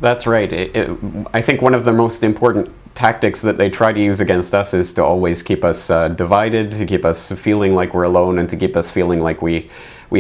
That's right. I think one of the most important tactics that they try to use against us is to always keep us divided, to keep us feeling like we're alone, and to keep us feeling like we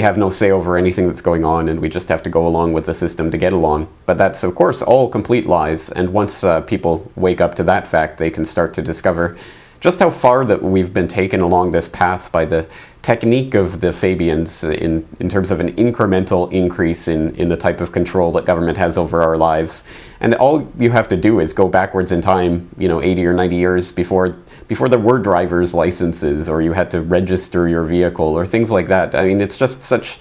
have no say over anything that's going on, and we just have to go along with the system to get along. But that's, of course, all complete lies. And once people wake up to that fact, they can start to discover just how far that we've been taken along this path by the technique of the Fabians in terms of an incremental increase in the type of control that government has over our lives. And all you have to do is go backwards in time, 80 or 90 years before there were driver's licenses, or you had to register your vehicle, or things like that. I mean, it's just such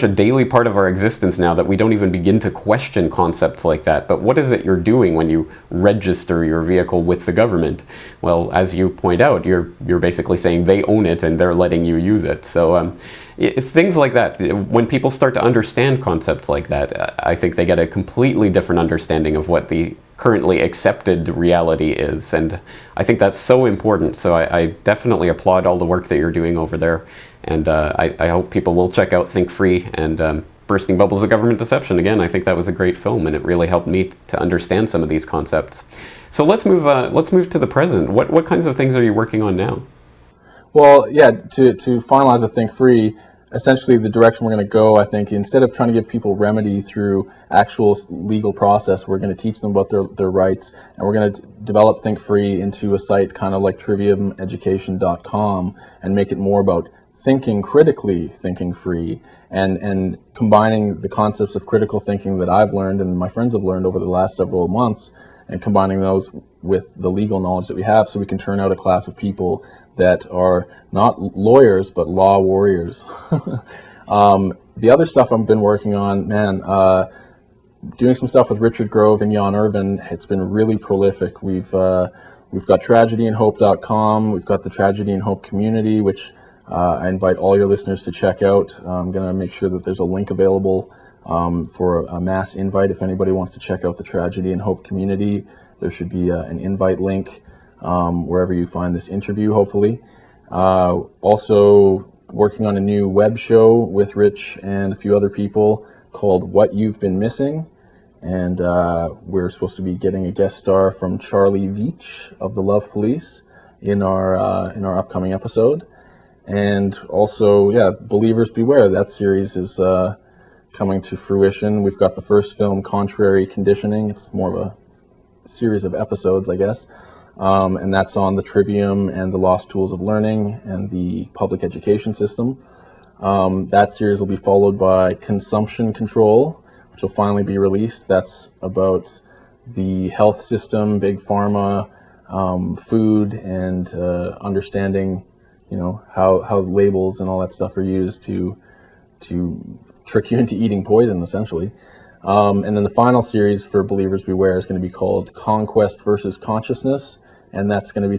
a daily part of our existence now that we don't even begin to question concepts like that. But what is it you're doing when you register your vehicle with the government? Well, as you point out, you're basically saying they own it and they're letting you use it. So things like that, when people start to understand concepts like that, I think they get a completely different understanding of what the currently accepted reality is. And I think that's so important. So I definitely applaud all the work that you're doing over there. And I hope people will check out Think Free and Bursting Bubbles of Government Deception. Again, I think that was a great film, and it really helped me to understand some of these concepts. So let's move to the present. What kinds of things are you working on now? Well, yeah, to finalize with Think Free, essentially the direction we're going to go, I think, instead of trying to give people remedy through actual legal process, we're going to teach them about their rights, and we're going to develop Think Free into a site kind of like triviumeducation.com and make it more about thinking critically, thinking free, and combining the concepts of critical thinking that I've learned and my friends have learned over the last several months, and combining those with the legal knowledge that we have, so we can turn out a class of people that are not lawyers but law warriors. The other stuff I've been working on, doing some stuff with Richard Grove and Jan Irvin, it's been really prolific. We've got tragedyandhope.com, we've got the Tragedy and Hope community, which I invite all your listeners to check out. I'm going to make sure that there's a link available for a mass invite. If anybody wants to check out the Tragedy and Hope community, there should be an invite link wherever you find this interview, hopefully. Also working on a new web show with Rich and a few other people called What You've Been Missing. And we're supposed to be getting a guest star from Charlie Veach of the Love Police in our upcoming episode. And also, Believers Beware, that series is coming to fruition. We've got the first film, Contrary Conditioning. It's more of a series of episodes, I guess. And that's on the Trivium and the Lost Tools of Learning and the public education system. That series will be followed by Consumption Control, which will finally be released. That's about the health system, big pharma, food, and understanding how labels and all that stuff are used to trick you into eating poison, essentially. And then the final series for Believers Beware is going to be called Conquest versus Consciousness, and that's going to be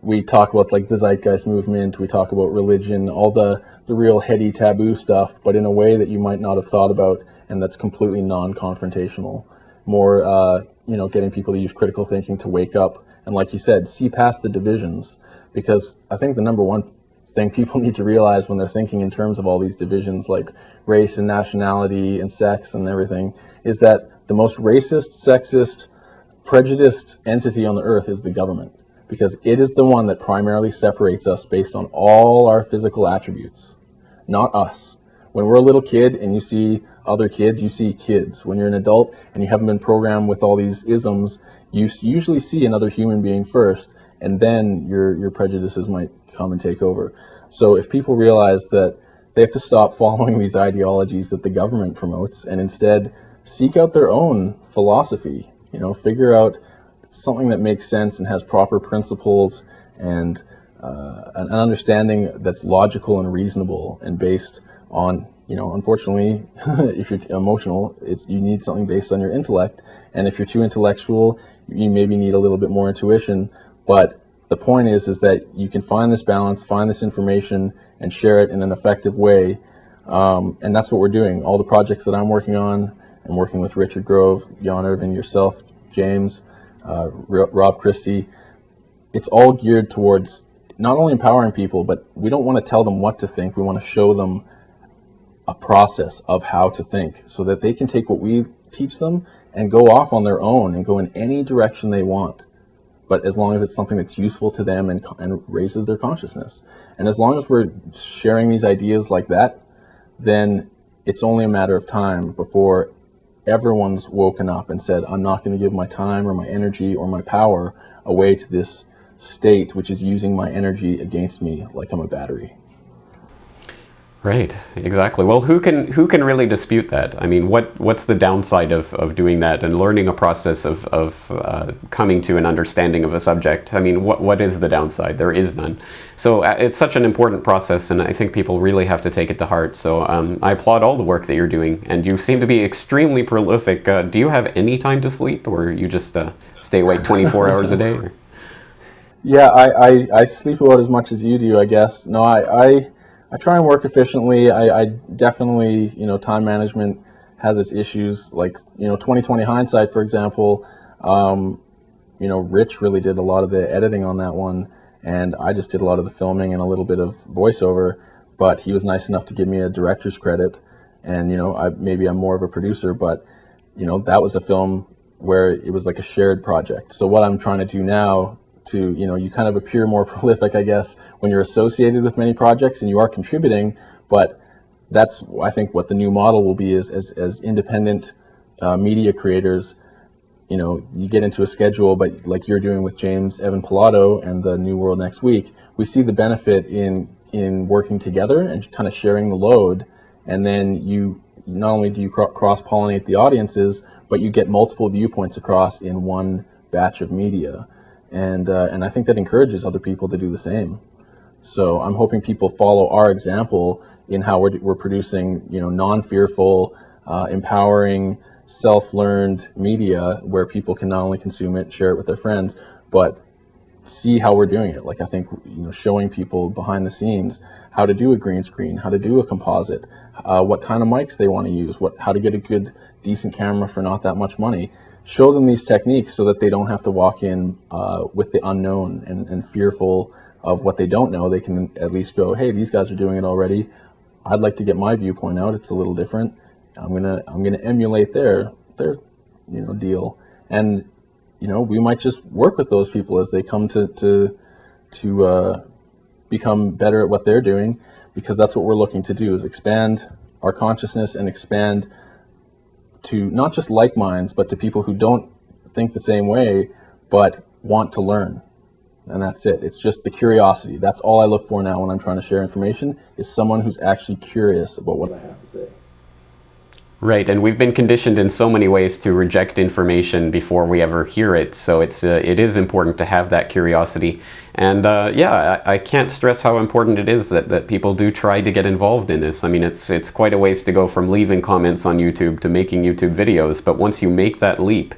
we talk about like the Zeitgeist movement, we talk about religion, all the real heady taboo stuff, but in a way that you might not have thought about, and that's completely non-confrontational. More, getting people to use critical thinking to wake up, and like you said, see past the divisions. Because I think the number one thing people need to realize when they're thinking in terms of all these divisions like race and nationality and sex and everything is that the most racist, sexist, prejudiced entity on the earth is the government, because it is the one that primarily separates us based on all our physical attributes, not us. When we're a little kid and you see other kids, you see kids. When you're an adult and you haven't been programmed with all these isms, you usually see another human being first, and then your prejudices might come and take over. So if people realize that they have to stop following these ideologies that the government promotes and instead seek out their own philosophy, figure out something that makes sense and has proper principles and an understanding that's logical and reasonable and based on, unfortunately, if you're emotional, you need something based on your intellect. And if you're too intellectual, you maybe need a little bit more intuition. But the point is that you can find this balance, find this information, and share it in an effective way. And that's what we're doing. All the projects that I'm working on, I'm working with Richard Grove, Jan Irvin, yourself, James, Rob Christie. It's all geared towards not only empowering people, but we don't want to tell them what to think. We want to show them a process of how to think so that they can take what we teach them and go off on their own and go in any direction they want. But as long as it's something that's useful to them and raises their consciousness. And as long as we're sharing these ideas like that, then it's only a matter of time before everyone's woken up and said, I'm not going to give my time or my energy or my power away to this state which is using my energy against me like I'm a battery. Right, exactly. Well, who can really dispute that? I mean, what's the downside of doing that and learning a process of coming to an understanding of a subject? I mean, what is the downside? There is none. So it's such an important process, and I think people really have to take it to heart. So I applaud all the work that you're doing, and you seem to be extremely prolific. Do you have any time to sleep, or you just stay awake 24 hours a day? Or? Yeah, I sleep about as much as you do, I guess. No, I try and work efficiently. I definitely, time management has its issues. Like, 2020 hindsight, for example, Rich really did a lot of the editing on that one, and I just did a lot of the filming and a little bit of voiceover, but he was nice enough to give me a director's credit, and, maybe I'm more of a producer, but, that was a film where it was like a shared project. So what I'm trying to do now you kind of appear more prolific, I guess, when you're associated with many projects and you are contributing, but that's, I think, what the new model will be is as independent media creators, you get into a schedule, but like you're doing with James Evan Pilato and the New World Next Week, we see the benefit in working together and kind of sharing the load, and then you not only do you cross-pollinate the audiences, but you get multiple viewpoints across in one batch of media. And I think that encourages other people to do the same. So I'm hoping people follow our example in how we're producing, non-fearful, empowering, self-learned media where people can not only consume it, share it with their friends, but see how we're doing it. Like, I think, showing people behind the scenes how to do a green screen, how to do a composite, what kind of mics they want to use, how to get a good, decent camera for not that much money. Show them these techniques so that they don't have to walk in with the unknown and fearful of what they don't know. They can at least go, hey, these guys are doing it already. I'd like to get my viewpoint out. It's a little different. I'm gonna emulate their deal. And we might just work with those people as they come to become better at what they're doing, because that's what we're looking to do, is expand our consciousness and expand to not just like minds, but to people who don't think the same way, but want to learn. And that's it. It's just the curiosity. That's all I look for now when I'm trying to share information, is someone who's actually curious about what I have to say. Right, and we've been conditioned in so many ways to reject information before we ever hear it. So it is important to have that curiosity. And I can't stress how important it is that people do try to get involved in this. I mean, it's quite a ways to go from leaving comments on YouTube to making YouTube videos. But once you make that leap,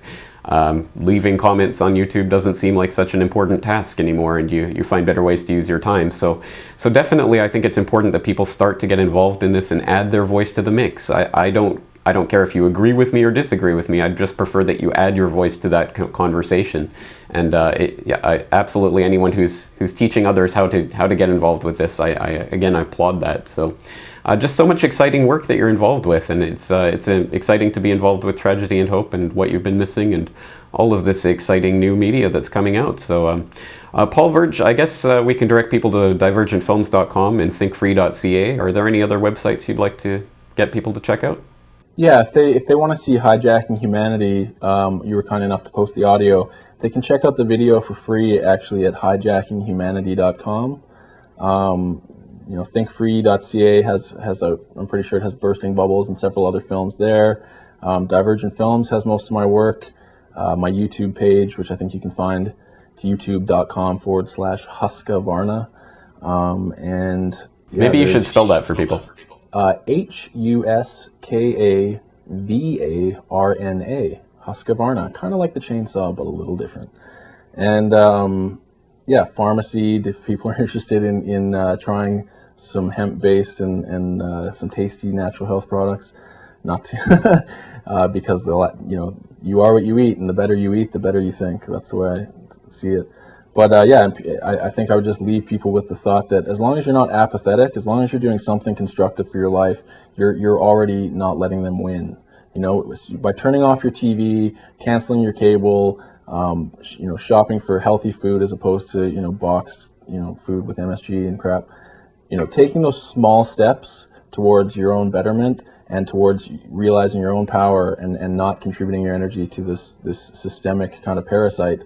leaving comments on YouTube doesn't seem like such an important task anymore, and you find better ways to use your time. So definitely, I think it's important that people start to get involved in this and add their voice to the mix. I don't care if you agree with me or disagree with me. I'd just prefer that you add your voice to that conversation. And absolutely, anyone who's teaching others how to get involved with this, I applaud that. So. Just so much exciting work that you're involved with, and it's exciting to be involved with Tragedy and Hope and What You've Been Missing and all of this exciting new media that's coming out. So Paul Verge, I guess we can direct people to divergentfilms.com and thinkfree.ca. Are there any other websites you'd like to get people to check out? Yeah, if they want to see Hijacking Humanity, you were kind enough to post the audio, they can check out the video for free actually at hijackinghumanity.com. Thinkfree.ca I'm pretty sure it has Bursting Bubbles and several other films there. Divergent Films has most of my work. My YouTube page, which I think you can find, it's youtube.com/Huskavarna. Maybe you should spell that for people. Huskavarna. Huskavarna, kind of like the chainsaw, but a little different. And Pharmaseed, if people are interested in trying some hemp-based and some tasty natural health products, not to because you are what you eat, and the better you eat, the better you think. That's the way I see it. But I think I would just leave people with the thought that as long as you're not apathetic, as long as you're doing something constructive for your life, you're already not letting them win. by turning off your TV, canceling your cable, shopping for healthy food as opposed to, boxed, food with MSG and crap, taking those small steps towards your own betterment and towards realizing your own power and not contributing your energy to this systemic kind of parasite,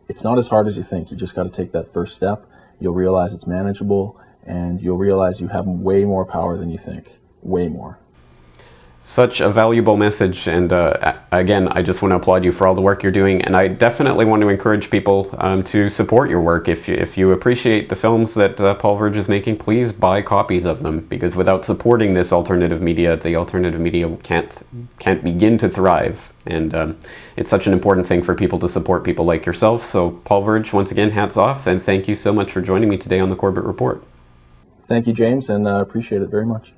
it's not as hard as you think. You just got to take that first step. You'll realize it's manageable, and you'll realize you have way more power than you think. Way more. Such a valuable message, and again, I just want to applaud you for all the work you're doing, and I definitely want to encourage people to support your work. If you appreciate the films that Paul Verge is making, please buy copies of them, because without supporting this alternative media, the alternative media can't begin to thrive, and it's such an important thing for people to support people like yourself. So Paul Verge, once again, hats off, and thank you so much for joining me today on the Corbett Report. Thank you, James, and I appreciate it very much.